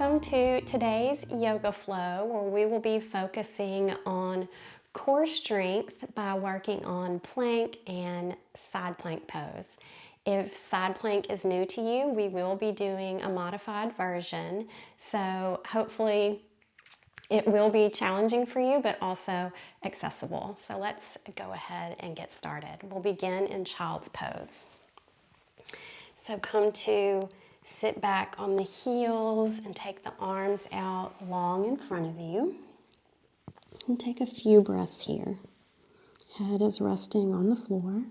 Welcome to today's yoga flow, where we will be focusing on core strength by working on plank and side plank pose. If side plank is new to you, we will be doing a modified version, so hopefully it will be challenging for you, but also accessible. So let's go ahead and get started. We'll begin in child's pose. So come to sit back on the heels and take the arms out long in front of you. And take a few breaths here. Head is resting on the floor.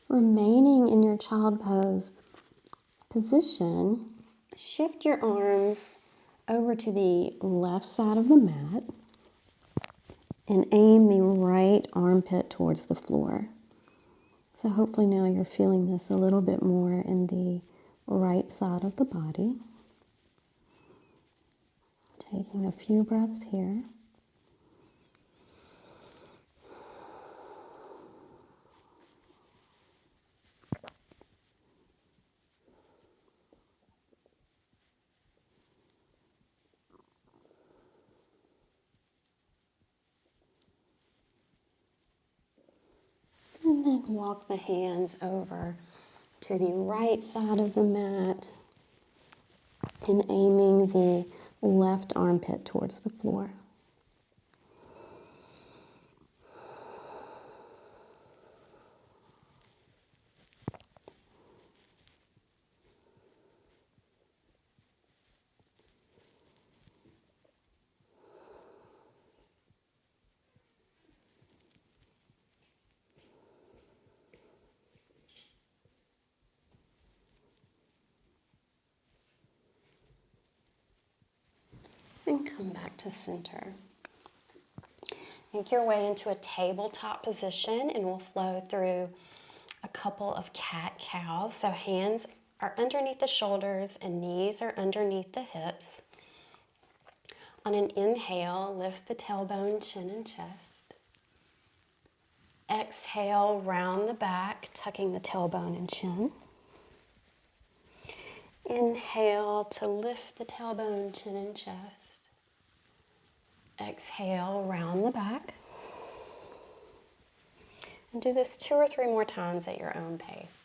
Remaining in your child pose position, shift your arms over to the left side of the mat and aim the right armpit towards the floor. So hopefully now you're feeling this a little bit more in the right side of the body. Taking a few breaths here. And then walk the hands over to the right side of the mat and aiming the left armpit towards the floor. And come back to center. Make your way into a tabletop position and we'll flow through a couple of cat-cows. So hands are underneath the shoulders and knees are underneath the hips. On an inhale, lift the tailbone, chin, and chest. Exhale, round the back, tucking the tailbone and chin. Inhale to lift the tailbone, chin, and chest. Exhale, round the back. And do this 2 or 3 more times at your own pace.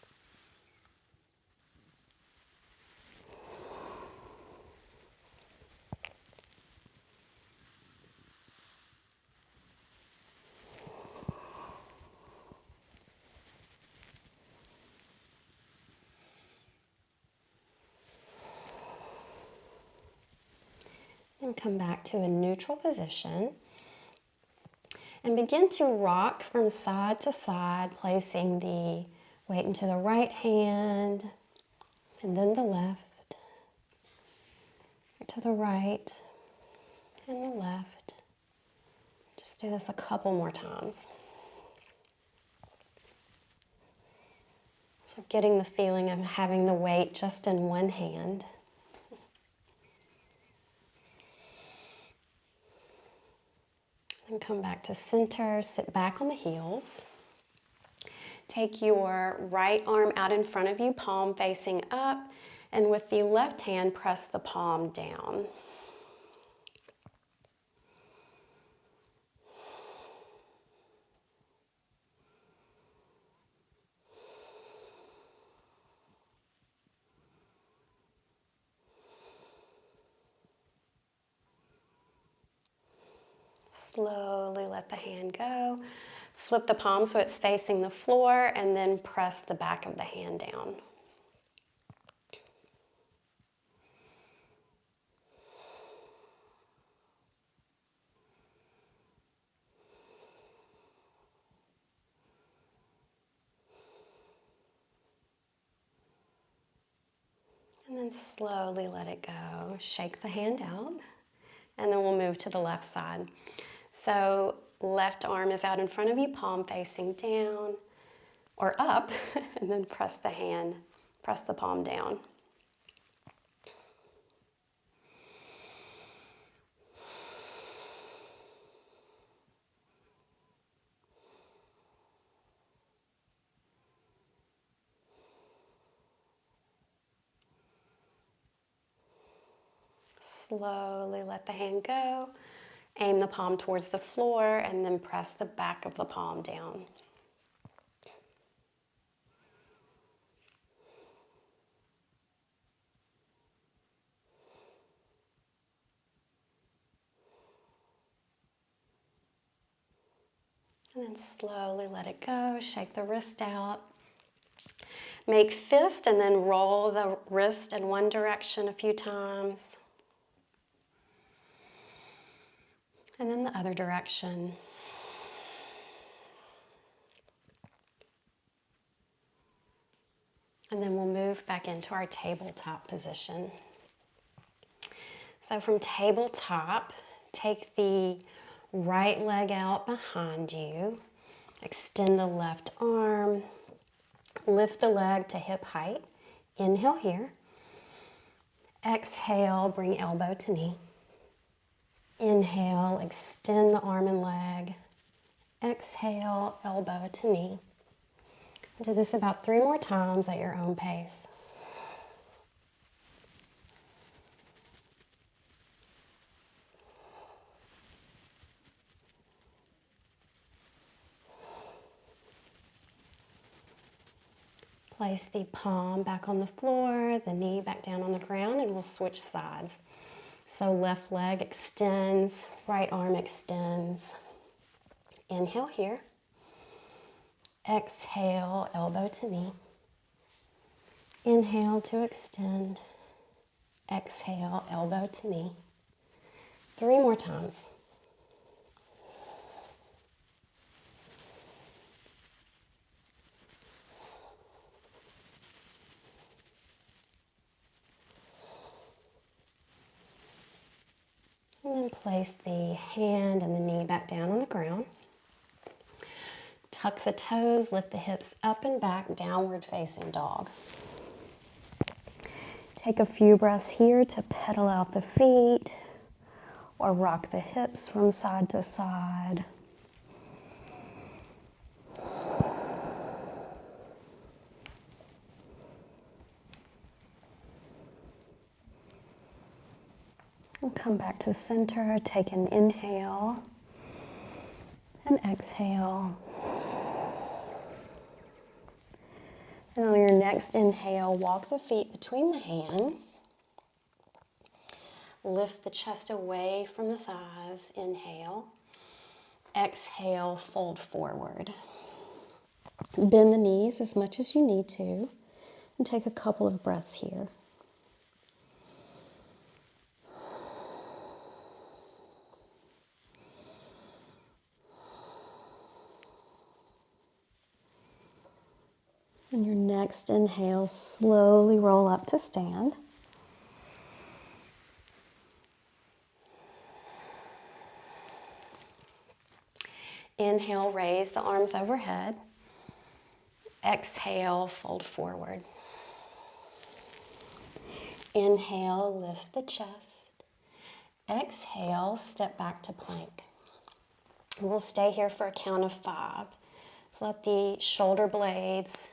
And come back to a neutral position. And begin to rock from side to side, placing the weight into the right hand, and then the left, to the right, and the left. Just do this a couple more times. So getting the feeling of having the weight just in one hand. And come back to center, sit back on the heels. Take your right arm out in front of you, palm facing up, and with the left hand, press the palm down. Slowly let the hand go. Flip the palm so it's facing the floor, and then press the back of the hand down. And then slowly let it go. Shake the hand out, and then we'll move to the left side. So left arm is out in front of you, palm facing down or up, and then press the palm down. Slowly let the hand go. Aim the palm towards the floor and then press the back of the palm down. And then slowly let it go. Shake the wrist out. Make fist and then roll the wrist in one direction a few times. And then the other direction. And then we'll move back into our tabletop position. So from tabletop, take the right leg out behind you. Extend the left arm. Lift the leg to hip height. Inhale here. Exhale, bring elbow to knee. Inhale, extend the arm and leg. Exhale, elbow to knee. Do this about 3 more times at your own pace. Place the palm back on the floor, the knee back down on the ground, and we'll switch sides. So left leg extends, right arm extends. Inhale here. Exhale, elbow to knee. Inhale to extend. Exhale, elbow to knee. 3 more times. And then place the hand and the knee back down on the ground. Tuck the toes, lift the hips up and back, downward facing dog. Take a few breaths here to pedal out the feet or rock the hips from side to side. And come back to center. Take an inhale and exhale. And on your next inhale, walk the feet between the hands. Lift the chest away from the thighs. Inhale. Exhale, fold forward. Bend the knees as much as you need to, and take a couple of breaths here. And your next inhale, slowly roll up to stand. Inhale, raise the arms overhead. Exhale, fold forward. Inhale, lift the chest. Exhale, step back to plank. We'll stay here for a count of 5. So let the shoulder blades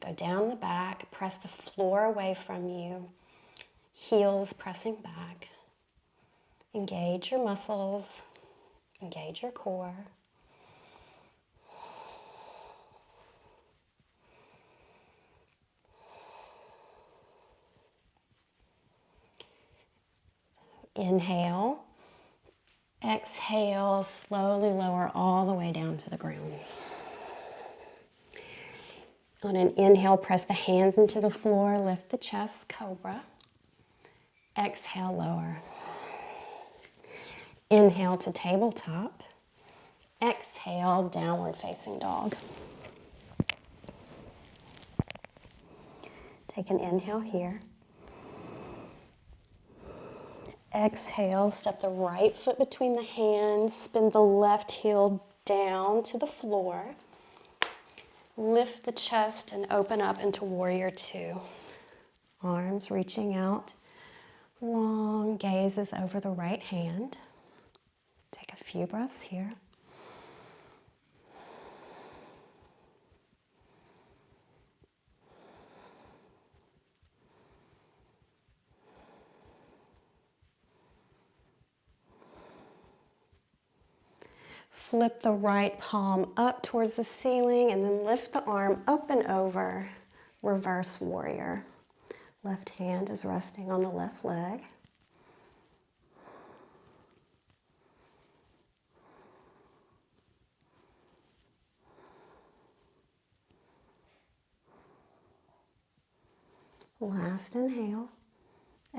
go down the back, press the floor away from you, heels pressing back. Engage your muscles, engage your core. Inhale, exhale, slowly lower all the way down to the ground. On an inhale, press the hands into the floor, lift the chest, cobra. Exhale, lower. Inhale to tabletop. Exhale, downward facing dog. Take an inhale here. Exhale, step the right foot between the hands, spin the left heel down to the floor. Lift the chest and open up into warrior two. Arms reaching out, long gazes over the right hand. Take a few breaths here. Flip the right palm up towards the ceiling and then lift the arm up and over, reverse warrior. Left hand is resting on the left leg. Last inhale.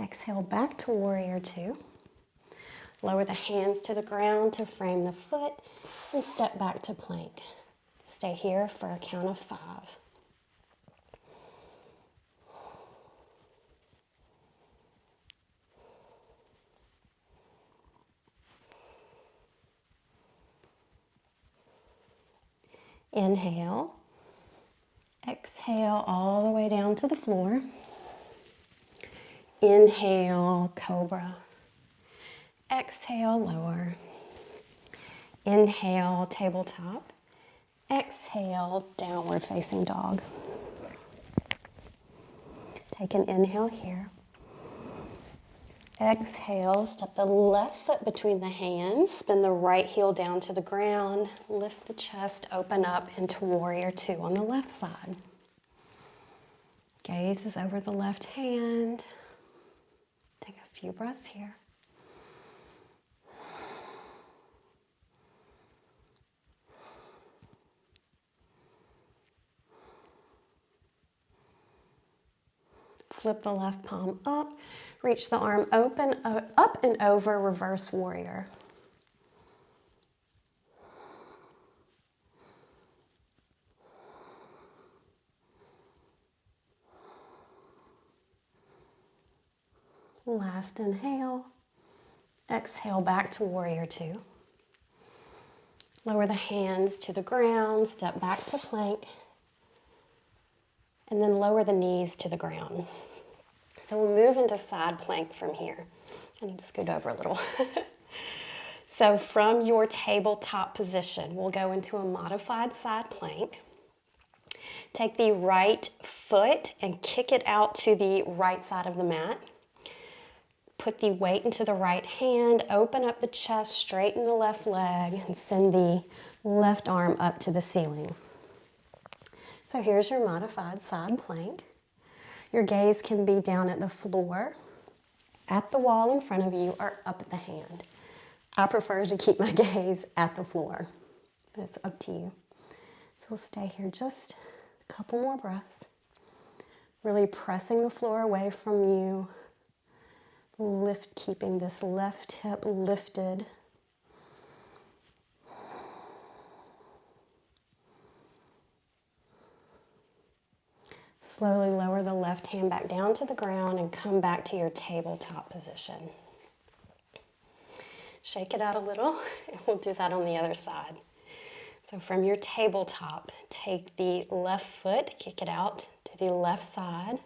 Exhale back to warrior two. Lower the hands to the ground to frame the foot and step back to plank. Stay here for a count of 5. Inhale. Exhale all the way down to the floor. Inhale, cobra. Exhale, lower. Inhale, tabletop. Exhale, downward facing dog. Take an inhale here. Exhale, step the left foot between the hands, spin the right heel down to the ground, lift the chest, open up into warrior two on the left side. Gaze is over the left hand. Take a few breaths here. Flip the left palm up, reach the arm open, up and over, reverse warrior. Last inhale. Exhale back to warrior two. Lower the hands to the ground, step back to plank, and then lower the knees to the ground. So we'll move into side plank from here. I need to scoot over a little. So from your tabletop position, we'll go into a modified side plank. Take the right foot and kick it out to the right side of the mat. Put the weight into the right hand, open up the chest, straighten the left leg, and send the left arm up to the ceiling. So here's your modified side plank. Your gaze can be down at the floor, at the wall in front of you, or up at the hand. I prefer to keep my gaze at the floor, but it's up to you. So we'll stay here just a couple more breaths. Really pressing the floor away from you. Keeping this left hip lifted. Slowly lower the left hand back down to the ground and come back to your tabletop position. Shake it out a little, and we'll do that on the other side. So from your tabletop, take the left foot, kick it out to the left side.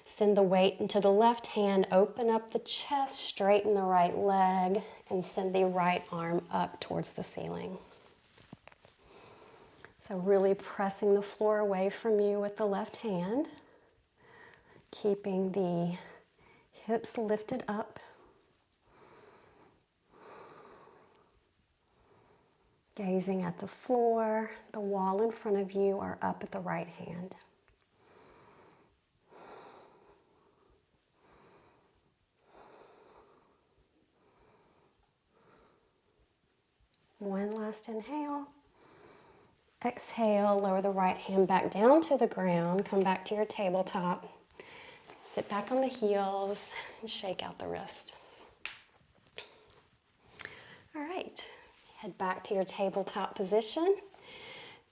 Send the weight into the left hand, open up the chest, straighten the right leg, and send the right arm up towards the ceiling. So really pressing the floor away from you with the left hand, keeping the hips lifted up. Gazing at the floor, the wall in front of you, or up at the right hand. One last inhale. Exhale, lower the right hand back down to the ground. Come back to your tabletop. Sit back on the heels and shake out the wrist. All right, head back to your tabletop position.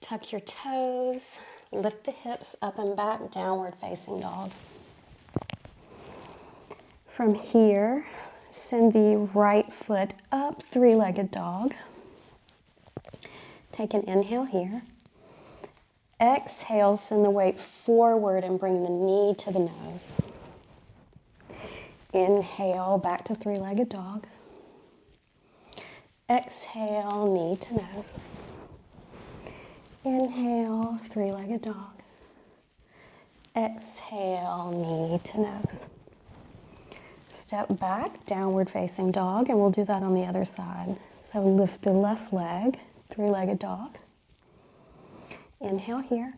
Tuck your toes, lift the hips up and back, downward facing dog. From here, send the right foot up, three-legged dog. Take an inhale here. Exhale, send the weight forward and bring the knee to the nose. Inhale, back to three-legged dog. Exhale, knee to nose. Inhale, three-legged dog. Exhale, knee to nose. Step back, downward facing dog, and we'll do that on the other side. So lift the left leg, three-legged dog. Inhale here.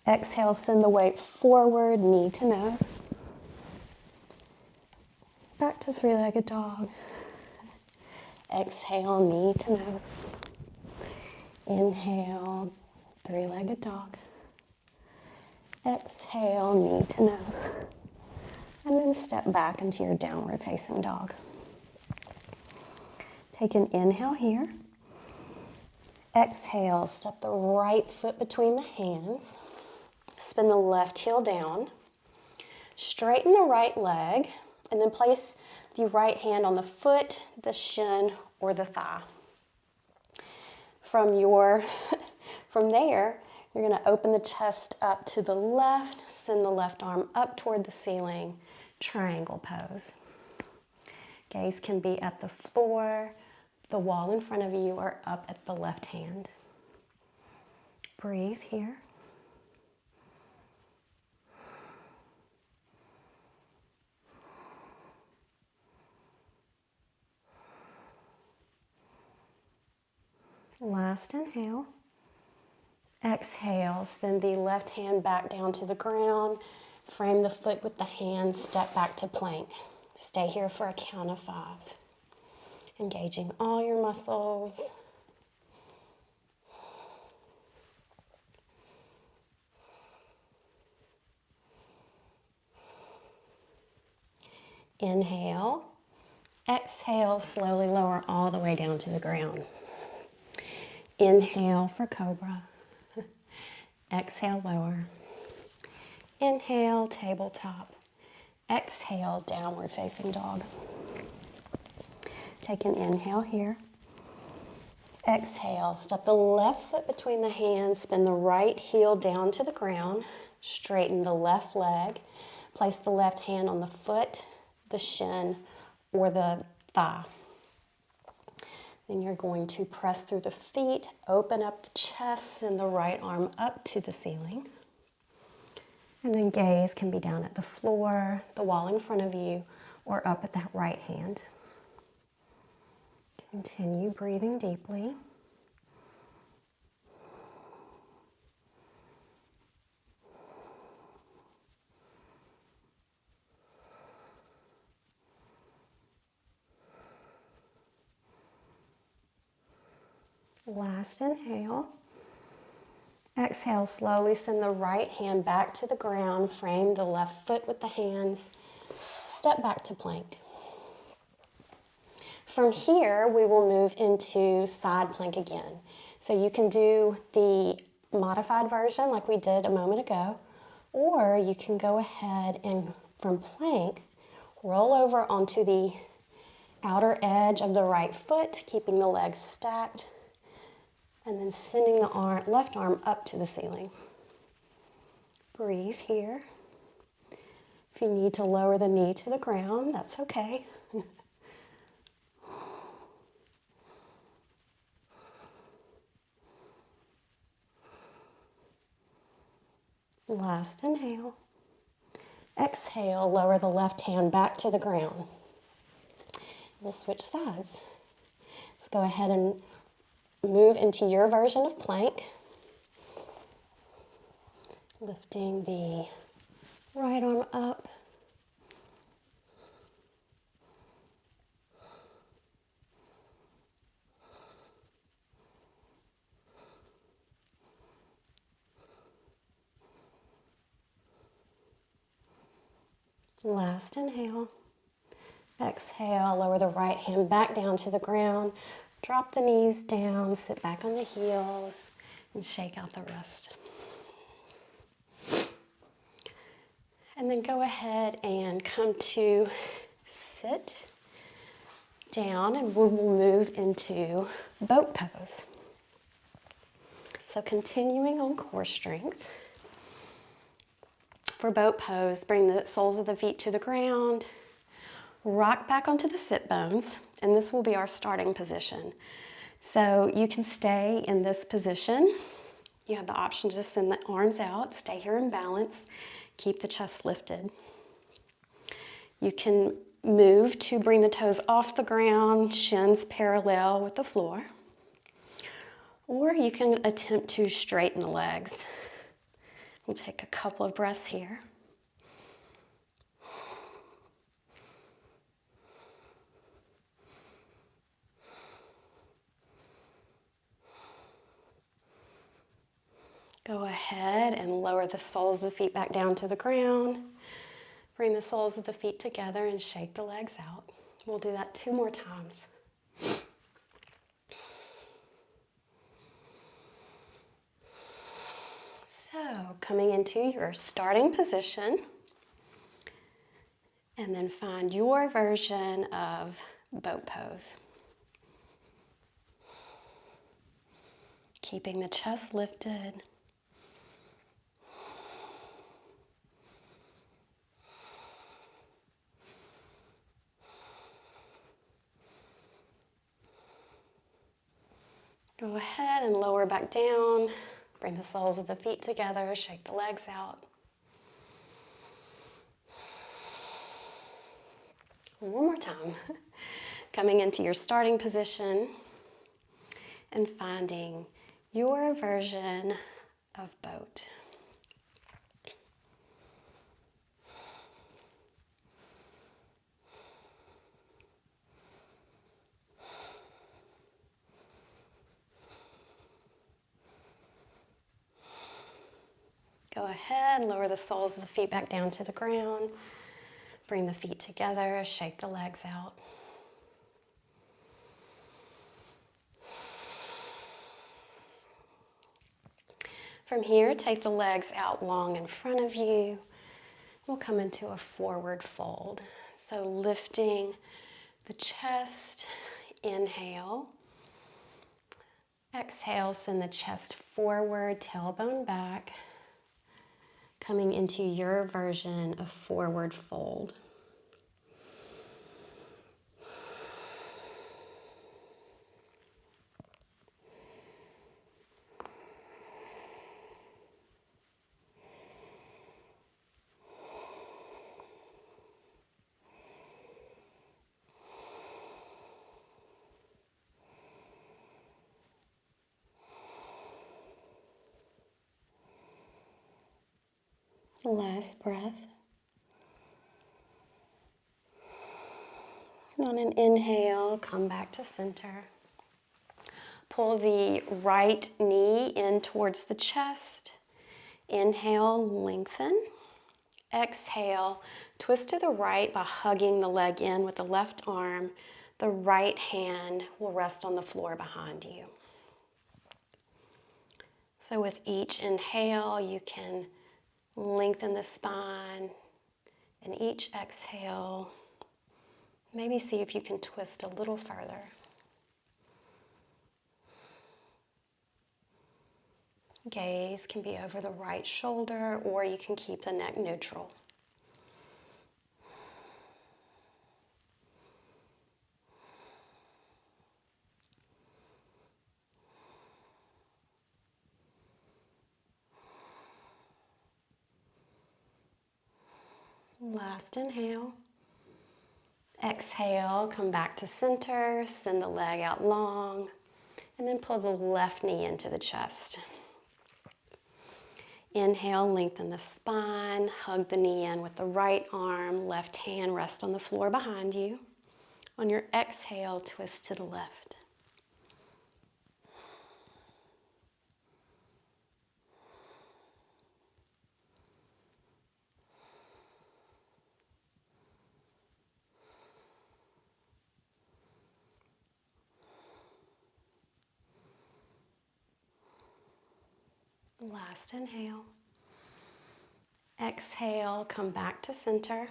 Exhale, send the weight forward, knee to nose. Back to three-legged dog. Exhale, knee to nose. Inhale, three-legged dog. Exhale, knee to nose. And then step back into your downward facing dog. Take an inhale here. Exhale, step the right foot between the hands. Spin the left heel down. Straighten the right leg, and then place the right hand on the foot, the shin, or the thigh. From there, you're going to open the chest up to the left, send the left arm up toward the ceiling, triangle pose. Gaze can be at the floor, the wall in front of you, or up at the left hand. Breathe here. Last inhale. Exhale, send the left hand back down to the ground. Frame the foot with the hands, step back to plank. Stay here for a count of 5. Engaging all your muscles. Inhale. Exhale, slowly lower all the way down to the ground. Inhale for cobra. Exhale, lower. Inhale, tabletop. Exhale, downward facing dog. Take an inhale here. Exhale, step the left foot between the hands, spin the right heel down to the ground, straighten the left leg, place the left hand on the foot, the shin, or the thigh. Then you're going to press through the feet, open up the chest, send the right arm up to the ceiling. And then gaze can be down at the floor, the wall in front of you, or up at that right hand. Continue breathing deeply. Last inhale. Exhale, slowly send the right hand back to the ground. Frame the left foot with the hands. Step back to plank. From here, we will move into side plank again. So you can do the modified version like we did a moment ago, or you can go ahead and from plank, roll over onto the outer edge of the right foot, keeping the legs stacked, and then sending the left arm up to the ceiling. Breathe here. If you need to lower the knee to the ground, that's okay. Last inhale. Exhale, lower the left hand back to the ground. We'll switch sides. Let's go ahead and move into your version of plank. Lifting the right arm up. Last inhale. Exhale, lower the right hand back down to the ground. Drop the knees down, sit back on the heels, and shake out the rest. And then go ahead and come to sit. down, and we will move into boat pose. So continuing on core strength. For boat pose, bring the soles of the feet to the ground, rock back onto the sit bones, and this will be our starting position. So you can stay in this position. You have the option to send the arms out, stay here in balance, keep the chest lifted. You can move to bring the toes off the ground, shins parallel with the floor. Or you can attempt to straighten the legs. We'll take a couple of breaths here. Go ahead and lower the soles of the feet back down to the ground. Bring the soles of the feet together and shake the legs out. We'll do that 2 more times. So, coming into your starting position, and then find your version of boat pose. Keeping the chest lifted. Go ahead and lower back down. Bring the soles of the feet together, shake the legs out. One more time. Coming into your starting position and finding your version of boat. Go ahead, lower the soles of the feet back down to the ground. Bring the feet together, shake the legs out. From here, take the legs out long in front of you. We'll come into a forward fold. So lifting the chest, inhale. Exhale, send the chest forward, tailbone back. Coming into your version of forward fold. Last breath. And on an inhale, come back to center. Pull the right knee in towards the chest. Inhale, lengthen. Exhale, twist to the right by hugging the leg in with the left arm. The right hand will rest on the floor behind you. So with each inhale, you can lengthen the spine, and each exhale, maybe see if you can twist a little further. Gaze can be over the right shoulder, or you can keep the neck neutral. Last inhale. Exhale, come back to center, send the leg out long, and then pull the left knee into the chest. Inhale, lengthen the spine, hug the knee in with the right arm, left hand rest on the floor behind you. On your exhale, twist to the left. Last inhale. Exhale, come back to center.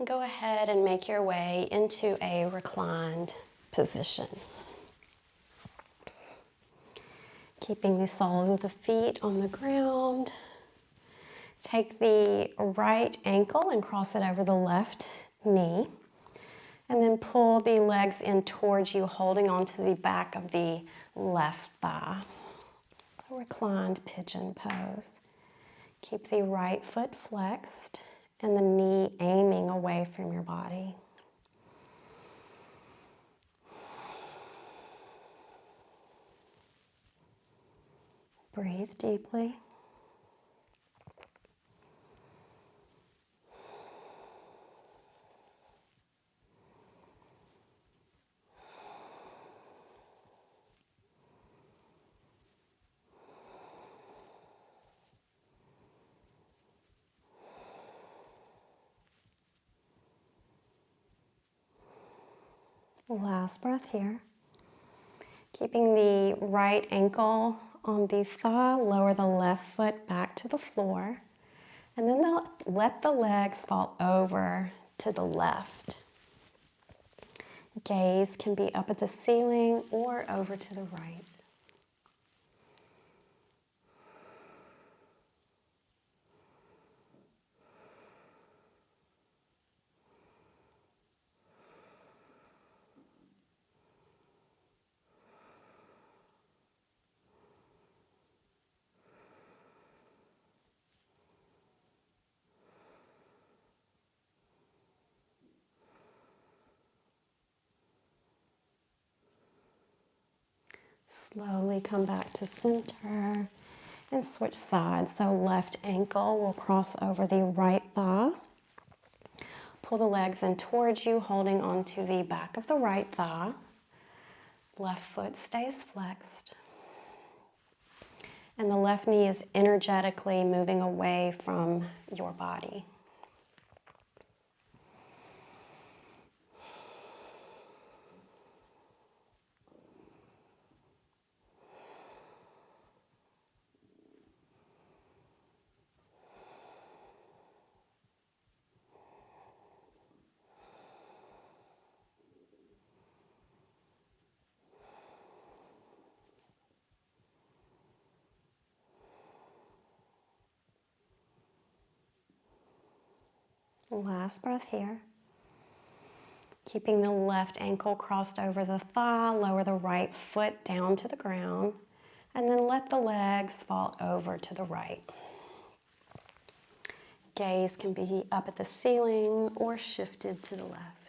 Go ahead and make your way into a reclined position. Keeping the soles of the feet on the ground. Take the right ankle and cross it over the left knee. And then pull the legs in towards you, holding onto the back of the left thigh. A reclined pigeon pose. Keep the right foot flexed and the knee aiming away from your body. Breathe deeply. Last breath here. Keeping the right ankle on the thigh, lower the left foot back to the floor, and then let the legs fall over to the left. Gaze can be up at the ceiling or over to the right. Slowly come back to center and switch sides. So left ankle will cross over the right thigh. Pull the legs in towards you, holding onto the back of the right thigh. Left foot stays flexed. And the left knee is energetically moving away from your body. Last breath here. Keeping the left ankle crossed over the thigh, lower the right foot down to the ground, and then let the legs fall over to the right. Gaze can be up at the ceiling or shifted to the left.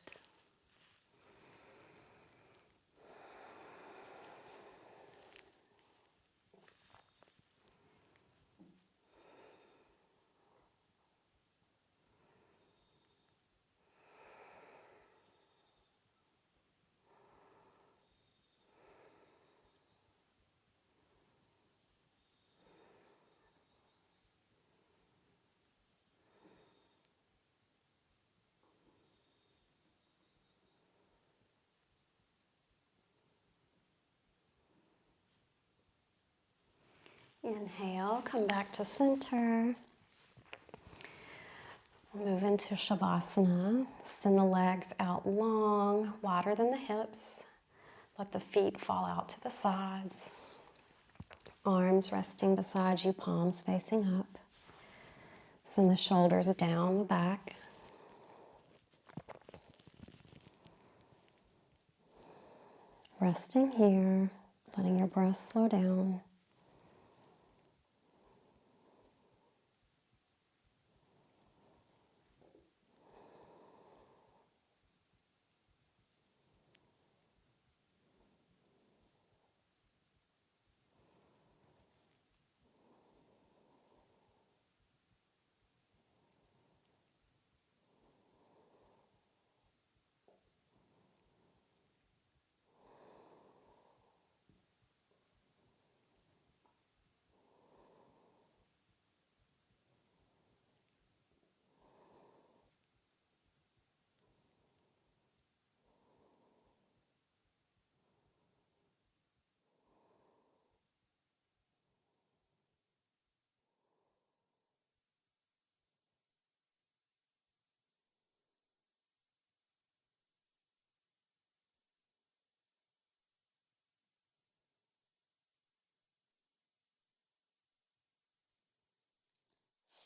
Inhale, come back to center. Move into Shavasana. Send the legs out long, wider than the hips. Let the feet fall out to the sides. Arms resting beside you, palms facing up. Send the shoulders down the back. Resting here, letting your breath slow down.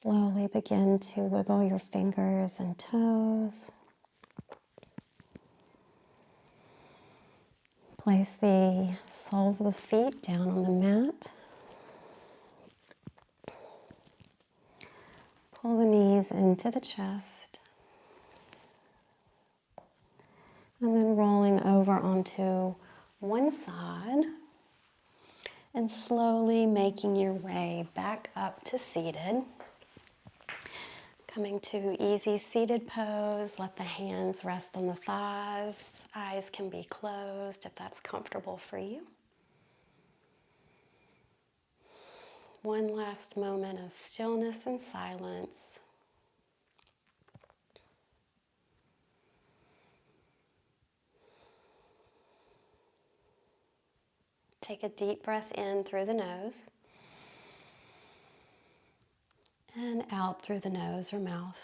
Slowly begin to wiggle your fingers and toes. Place the soles of the feet down on the mat. Pull the knees into the chest. And then rolling over onto one side and slowly making your way back up to seated. Coming to easy seated pose, let the hands rest on the thighs. Eyes can be closed if that's comfortable for you. One last moment of stillness and silence. Take a deep breath in through the nose and out through the nose or mouth.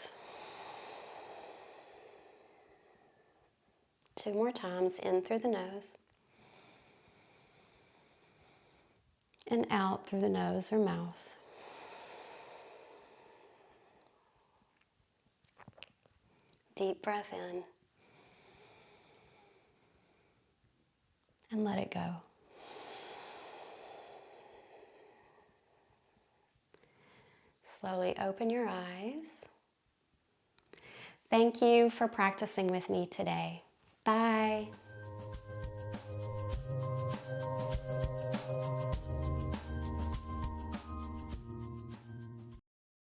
2 more times, in through the nose and out through the nose or mouth. Deep breath in and let it go. Slowly open your eyes. Thank you for practicing with me today. Bye.